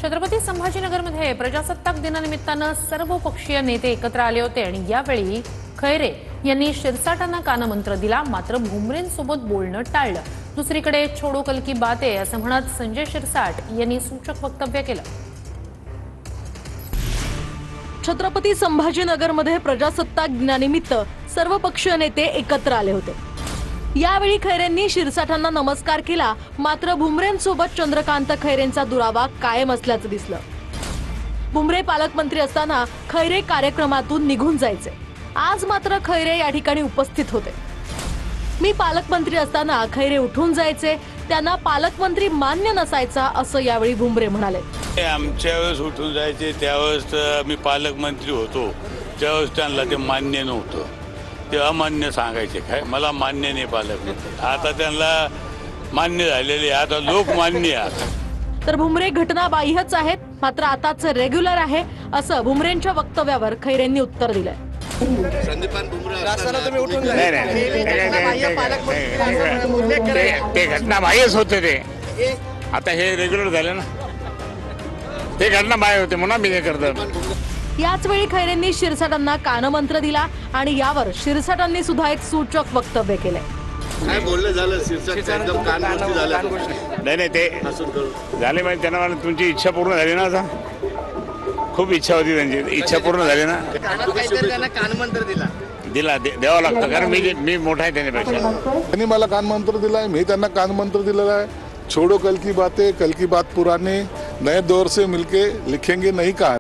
छत्रपती संभाजीनगरमध्ये प्रजासत्ताक दिनानिमित्तानं सर्वपक्षीय नेते एकत्र आले होते आणि यावेळी खैरे यांनी शिरसाटांना कानमंत्र दिला, मात्र भुमरेंसोबत बोलणं टाळलं। दुसरीकडे छोडो कल की बात आहे असं म्हणत संजय शिरसाट यांनी सूचक वक्तव्य केलं। छत्रपती संभाजीनगरमध्ये प्रजासत्ताक दिनानिमित्त सर्वपक्षीय नेते एकत्र आले होते। यावेळी खैरेंनी शिरसाटांना नमस्कार केला, मात्र भुमरेंसोबत चंद्रकांत खैरेंचा दुरावा कायम असल्याचं दिसलं। भुमरे पालकमंत्री असताना खैरे कार्यक्रमातून निघून जायचे। आज मात्र खैरे या ठिकाणी उपस्थित होते। मी पालकमंत्री असताना खैरे उठून जायचे, त्यांना पालकमंत्री मान्य नसायचा असं यावेळी भुमरे म्हणाले। आमच्या वेळेस उठून जायचे, त्यावेळेस मी पालकमंत्री होतो, त्यावेळेस त्यांना ते मान्य नव्हतं, ते अमान्य सांगायचे। काय मला मान्य नाही पालकमंत्री, आता त्यांना मान्य झालेले, आता लोक मान्य आहेत। तर भुमरे घटनाबाह्यच आहेत, मात्र आताच रेग्युलर आहे असं भुमरेंच्या वक्तव्यावर खैरेंनी उत्तर दिलंय। ते घटनाबाह्यच होते, ते आता हे रेग्युलर झाले ना, ते घटनाबाह्य होते म्हणून मी हे करतो। याच वेळी खैरेंनी शिरसाटांना कानमंत्र दिला आणि यावर शिरसाटांनी सुद्धा एक सूचक वक्तव्य केले। काय बोलले झालं शिरसाट एकदम कानमंत्री झालं? नाही ते झाले म्हणजे त्यांना मला तुमची इच्छा पूर्ण झाली ना, आता खूप इच्छा होती त्यांची, इच्छा पूर्ण झाली ना, त्यांना कानमंत्र दिला द्यावं लागतं, कारण मी मोठा आहे त्याच्यापेक्षा। त्यांनी मला कानमंत्र दिलाय, मी त्यांना कानमंत्र दिलेला आहे। छोड़ो कल की बातें, कल की बात पुरानी, नए दौर से मिलके लिखेंगे नई कहानी।